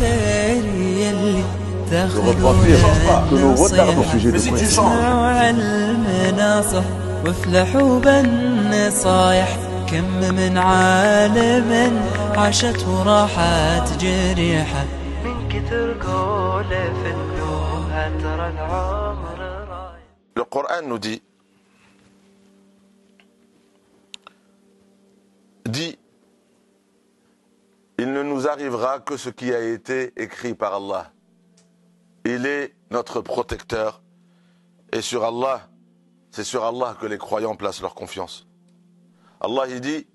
الخير يلي Je ne reprends pas que nous retardons au sujet de quoi il اسمعوا المناصح وافلحوا بالنصايح. كم من عالم عاشت وراحت جريحة من كثر قوله في النوها ترى العمر رايح. Le Coran nous dit, il ne nous arrivera que ce qui a été écrit par Allah. Il est notre protecteur. Et sur Allah, c'est sur Allah que les croyants placent leur confiance. Allah, il dit,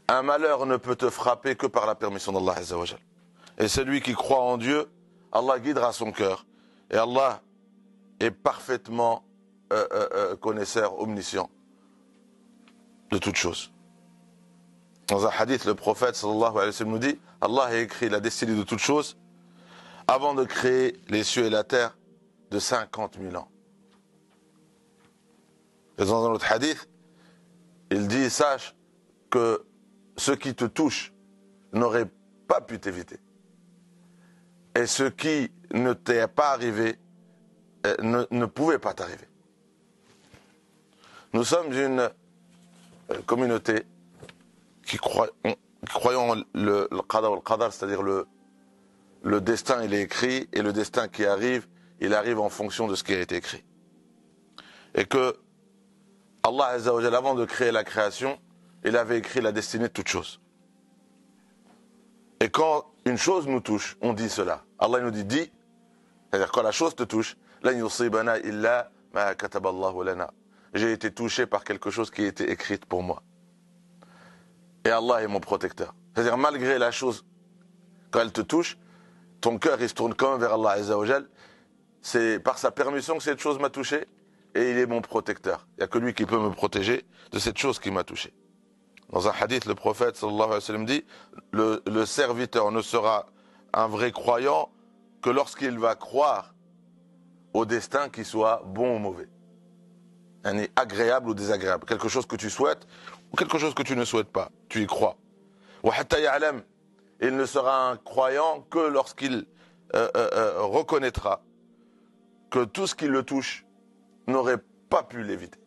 un malheur ne peut te frapper que par la permission d'Allah Azza wa Jal. Et celui qui croit en Dieu, Allah guidera son cœur. Et Allah est parfaitement connaisseur, omniscient de toutes choses. Dans un hadith, le prophète sallallahu alayhi wa sallam nous dit, Allah a écrit la destinée de toutes choses avant de créer les cieux et la terre de 50 000 ans. Et dans un autre hadith, il dit, sache que ce qui te touche n'aurait pas pu t'éviter. Et ce qui ne t'est pas arrivé ne pouvait pas t'arriver. Nous sommes une communauté qui croyons le qadar al-qadar, c'est-à-dire le destin, il est écrit, et le destin qui arrive, il arrive en fonction de ce qui a été écrit. Et que Allah Azza wa Jalla, avant de créer la création, il avait écrit la destinée de toutes choses. Et quand une chose nous touche, on dit cela. Allah nous dit, dis, c'est-à-dire quand la chose te touche, lan yusibana illa ma kataballahu lana. J'ai été touché par quelque chose qui a été écrite pour moi. Et Allah est mon protecteur. C'est-à-dire, malgré la chose, quand elle te touche, ton cœur il se tourne quand même vers Allah Azza wa Jal. C'est par sa permission que cette chose m'a touché, et il est mon protecteur. Il n'y a que lui qui peut me protéger de cette chose qui m'a touché. Dans un hadith, le prophète sallallahu alayhi wa sallam dit, le serviteur ne sera un vrai croyant que lorsqu'il va croire au destin qui soit bon ou mauvais. Agréable ou désagréable. Quelque chose que tu souhaites ou quelque chose que tu ne souhaites pas. Tu y crois. Il ne sera un croyant que lorsqu'il reconnaîtra que tout ce qui le touche n'aurait pas pu l'éviter.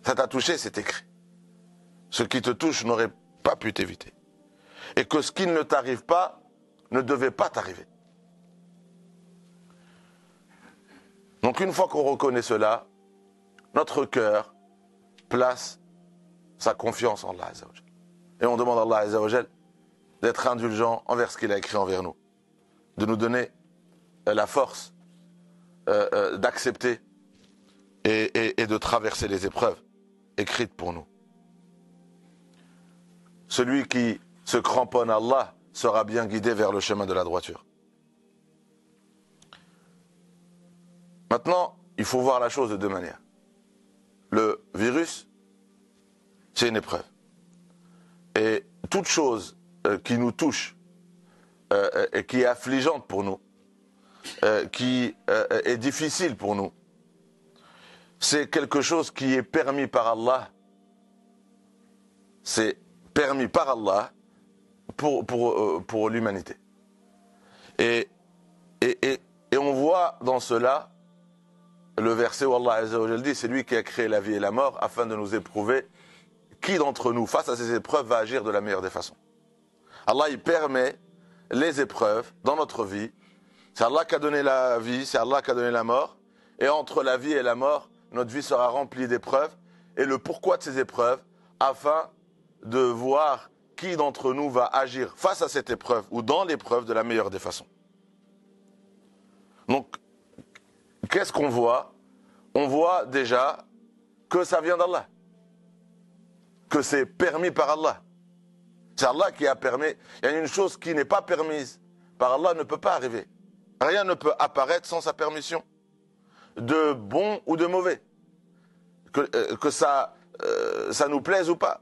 Ça t'a touché, c'est écrit. Ce qui te touche n'aurait pas pu t'éviter. Et que ce qui ne t'arrive pas ne devait pas t'arriver. Donc une fois qu'on reconnaît cela, notre cœur place sa confiance en Allah Azza wa Jal. Et on demande à Allah Azza wa Jal d'être indulgent envers ce qu'il a écrit envers nous. De nous donner la force d'accepter et de traverser les épreuves écrites pour nous. Celui qui se cramponne à Allah sera bien guidé vers le chemin de la droiture. Maintenant, il faut voir la chose de deux manières. Le virus, c'est une épreuve. Et toute chose qui nous touche et qui est affligeante pour nous, qui est difficile pour nous, c'est quelque chose qui est permis par Allah. C'est permis par Allah pour l'humanité. Et on voit dans cela le verset où Allah Azza wa Jalla dit, c'est lui qui a créé la vie et la mort afin de nous éprouver qui d'entre nous, face à ces épreuves, va agir de la meilleure des façons. Allah, il permet les épreuves dans notre vie. C'est Allah qui a donné la vie, c'est Allah qui a donné la mort. Et entre la vie et la mort, notre vie sera remplie d'épreuves. Et le pourquoi de ces épreuves, afin de voir qui d'entre nous va agir face à cette épreuve ou dans l'épreuve de la meilleure des façons. Donc, qu'est-ce qu'on voit? On voit déjà que ça vient d'Allah. Que c'est permis par Allah. C'est Allah qui a permis. Il y a une chose qui n'est pas permise par Allah ne peut pas arriver. Rien ne peut apparaître sans sa permission. De bon ou de mauvais. Que ça nous plaise ou pas.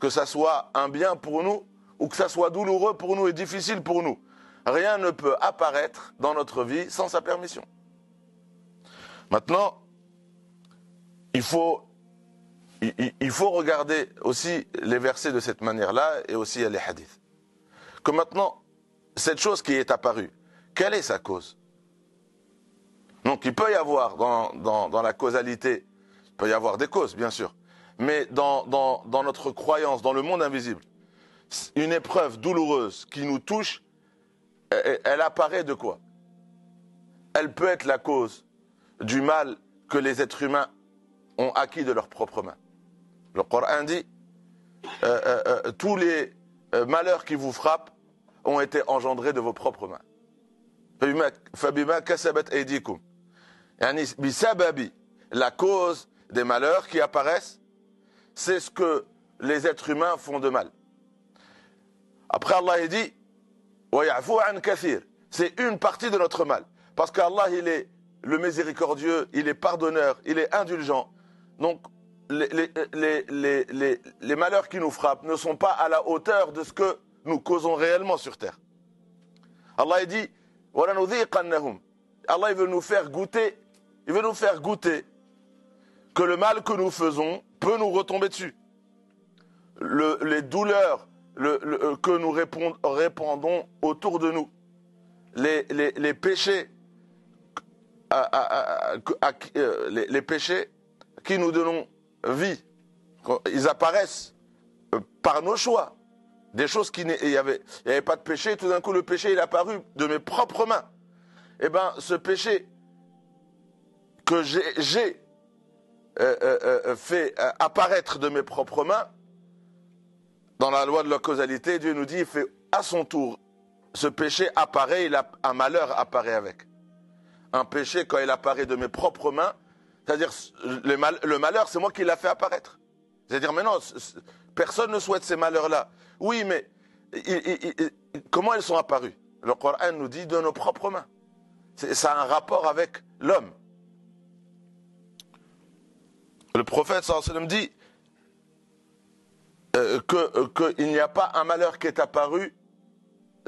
Que ça soit un bien pour nous ou que ça soit douloureux pour nous et difficile pour nous. Rien ne peut apparaître dans notre vie sans sa permission. Maintenant, il faut regarder aussi les versets de cette manière-là et aussi les hadiths. Que maintenant, cette chose qui est apparue, quelle est sa cause? Donc il peut y avoir dans la causalité, il peut y avoir des causes, bien sûr, mais dans notre croyance, dans le monde invisible, une épreuve douloureuse qui nous touche, elle apparaît de quoi? Elle peut être la cause du mal que les êtres humains ont acquis de leurs propres mains. Le Coran dit, tous les malheurs qui vous frappent ont été engendrés de vos propres mains. فَبِمَا كَسَبَتْ أَيْدِيكُمْ. Yani, bisababi, la cause des malheurs qui apparaissent, c'est ce que les êtres humains font de mal. Après, Allah il dit, وَيَعْفُوا عَنْ كَثِيرٍ. C'est une partie de notre mal. Parce qu'Allah, il est le miséricordieux, il est pardonneur, il est indulgent. Donc, les malheurs qui nous frappent ne sont pas à la hauteur de ce que nous causons réellement sur terre. Allah il dit, وَلَنُذِيقَنَّهُمْ. Allah il veut nous faire goûter, que le mal que nous faisons peut nous retomber dessus. Les douleurs que nous répandons autour de nous, les péchés, les péchés qui nous donnons vie, ils apparaissent par nos choix. Des choses il n'y avait pas de péché, et tout d'un coup le péché il est apparu de mes propres mains. Eh bien, ce péché que j'ai fait apparaître de mes propres mains, dans la loi de la causalité, Dieu nous dit, il fait à son tour, ce péché apparaît, un malheur apparaît avec. Un péché, quand il apparaît de mes propres mains, c'est-à-dire le malheur, c'est moi qui l'a fait apparaître. C'est-à-dire, mais non, personne ne souhaite ces malheurs-là. Oui, mais comment ils sont apparus? Le Coran nous dit de nos propres mains. Ça a un rapport avec l'homme. Le prophète sallallahu alayhi wa sallam dit qu'il n'y a pas un malheur qui est apparu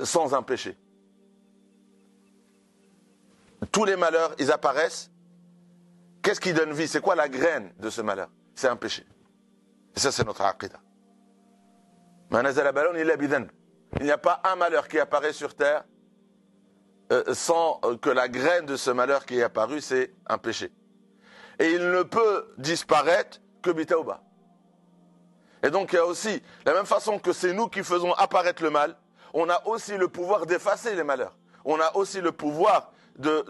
sans un péché. Tous les malheurs, ils apparaissent. Qu'est-ce qui donne vie? C'est quoi la graine de ce malheur? C'est un péché. Et ça, c'est notre aqidah. Il n'y a pas un malheur qui apparaît sur terre sans que la graine de ce malheur qui est apparu, c'est un péché. Et il ne peut disparaître que bitawba. Et donc il y a aussi, la même façon que c'est nous qui faisons apparaître le mal, on a aussi le pouvoir d'effacer les malheurs. On a aussi le pouvoir de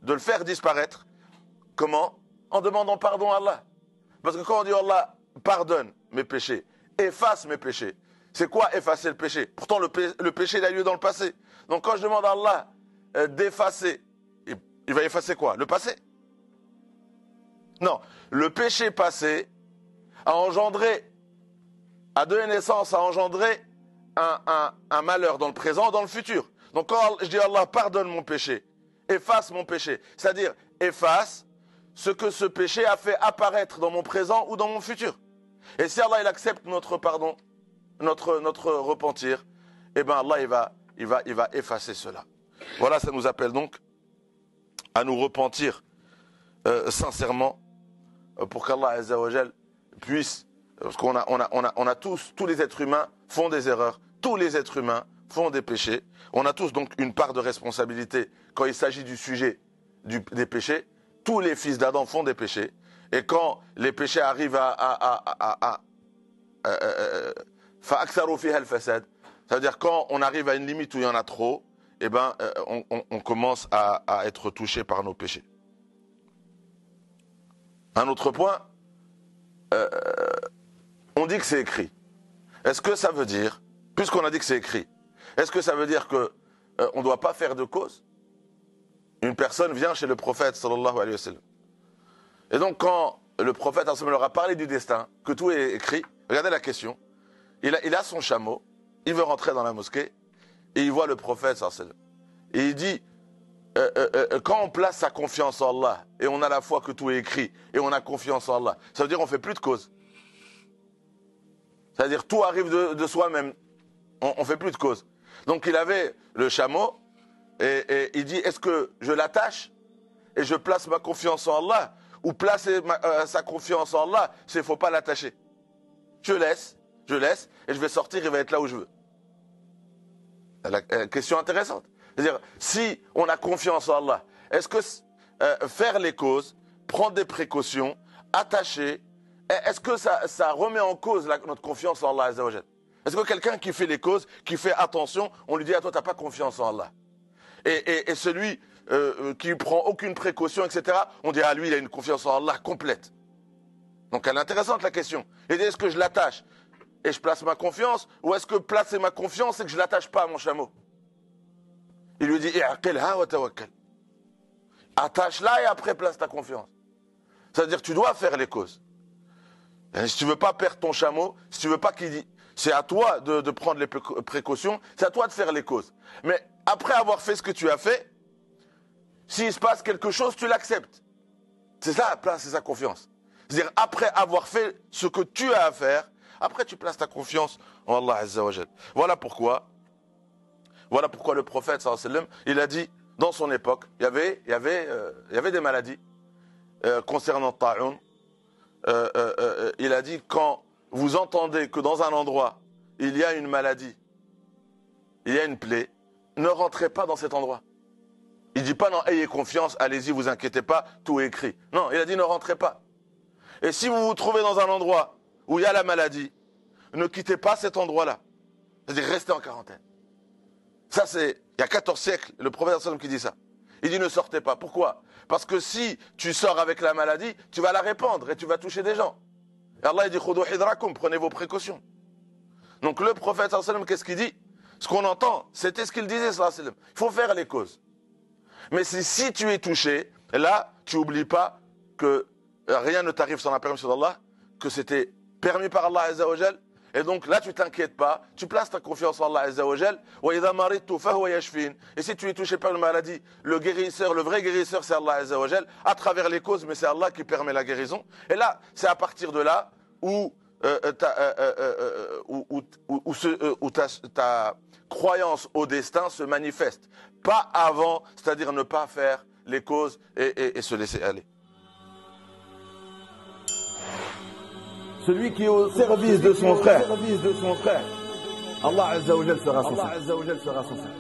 le faire disparaître. Comment? En demandant pardon à Allah. Parce que quand on dit Allah pardonne mes péchés, efface mes péchés, c'est quoi effacer le péché? Pourtant le péché il a lieu dans le passé. Donc quand je demande à Allah d'effacer, il va effacer quoi? Le passé? Non, le péché passé a donné naissance, a engendré un malheur dans le présent, dans le futur. Donc quand je dis à Allah pardonne mon péché, efface mon péché, c'est-à-dire efface ce que ce péché a fait apparaître dans mon présent ou dans mon futur. Et si Allah il accepte notre pardon, notre repentir, eh bien Allah il va effacer cela. Voilà, ça nous appelle donc à nous repentir sincèrement pour qu'Allah Azza wa Jal puisse, parce qu'on a tous les êtres humains font des erreurs, tous les êtres humains font des péchés, on a tous donc une part de responsabilité quand il s'agit du sujet des péchés. Tous les fils d'Adam font des péchés, et quand les péchés arrivent فَأَكْثَرُوا فِيهَا الْفَسَادِ, c'est-à-dire quand on arrive à une limite où il y en a trop, eh ben, on commence à être touché par nos péchés. Un autre point, on dit que c'est écrit. Est-ce que ça veut dire, puisqu'on a dit que c'est écrit, est-ce que ça veut dire que on ne doit pas faire de cause? Une personne vient chez le prophète sallallahu alayhi wa sallam. Et donc quand le prophète sallallahu alayhi wa sallam leur a parlé du destin, que tout est écrit, regardez la question. Il a son chameau, il veut rentrer dans la mosquée, et il voit le prophète sallallahu alayhi wa sallam. Et il dit, quand on place sa confiance en Allah, et on a la foi que tout est écrit, et on a confiance en Allah, ça veut dire qu'on ne fait plus de cause. C'est-à-dire tout arrive de soi-même, on ne fait plus de cause. Donc il avait le chameau, et il dit, est-ce que je l'attache, et je place ma confiance en Allah, ou placer sa confiance en Allah, c'est qu'il ne faut pas l'attacher. Je laisse, et je vais sortir, il va être là où je veux. Question intéressante. C'est-à-dire, si on a confiance en Allah, est-ce que faire les causes, prendre des précautions, attacher, est-ce que ça remet en cause notre confiance en Allah Azza wa Jal? Est-ce que quelqu'un qui fait les causes, qui fait attention, on lui dit, ah toi, tu n'as pas confiance en Allah? Et celui qui prend aucune précaution, etc., on dit, ah lui, il a une confiance en Allah complète. Donc elle est intéressante la question. Il dit, est-ce que je l'attache et je place ma confiance, ou est-ce que placer ma confiance, c'est que je ne l'attache pas à mon chameau? Il lui dit, i'aqilha wa tawakkal. Attache-la et après place ta confiance. C'est-à-dire que tu dois faire les causes. Et si tu ne veux pas perdre ton chameau, si tu ne veux pas qu'il dit, c'est à toi de prendre les précautions, c'est à toi de faire les causes. Mais après avoir fait ce que tu as fait, s'il se passe quelque chose, tu l'acceptes. C'est ça, placer sa confiance. C'est-à-dire, après avoir fait ce que tu as à faire, après tu places ta confiance en Allah Azza wa Jal. Voilà pourquoi le prophète, sallallahu alayhi wa sallam, il a dit, dans son époque, il y avait des maladies concernant Ta'un. Il a dit, quand vous entendez que dans un endroit, il y a une maladie, il y a une plaie, ne rentrez pas dans cet endroit. Il ne dit pas, non, ayez confiance, allez-y, vous inquiétez pas, tout est écrit. Non, il a dit, ne rentrez pas. Et si vous vous trouvez dans un endroit où il y a la maladie, ne quittez pas cet endroit-là. C'est-à-dire, restez en quarantaine. Ça, c'est, il y a 14 siècles, le prophète sallam qui dit ça. Il dit, ne sortez pas. Pourquoi? Parce que si tu sors avec la maladie, tu vas la répandre et tu vas toucher des gens. Et Allah, il dit, khudou hidrakum, prenez vos précautions. Donc, le prophète sallam, qu'est-ce qu'il dit? Ce qu'on entend, c'était ce qu'il disait, sallam. Il faut faire les causes. Mais si tu es touché, là, tu n'oublies pas que rien ne t'arrive sans la permission d'Allah, que c'était permis par Allah Azza wa Jal. Et donc là, tu t'inquiètes pas, tu places ta confiance en Allah Azza wa Jal. Et si tu es touché par une maladie, le guérisseur, le vrai guérisseur, c'est Allah Azza wa Jal, à travers les causes, mais c'est Allah qui permet la guérison. Et là, c'est à partir de là où ta croyance au destin se manifeste. Pas avant, c'est-à-dire ne pas faire les causes et se laisser aller. Celui qui est au service de son frère, Allah Azza wa Jal sera son frère.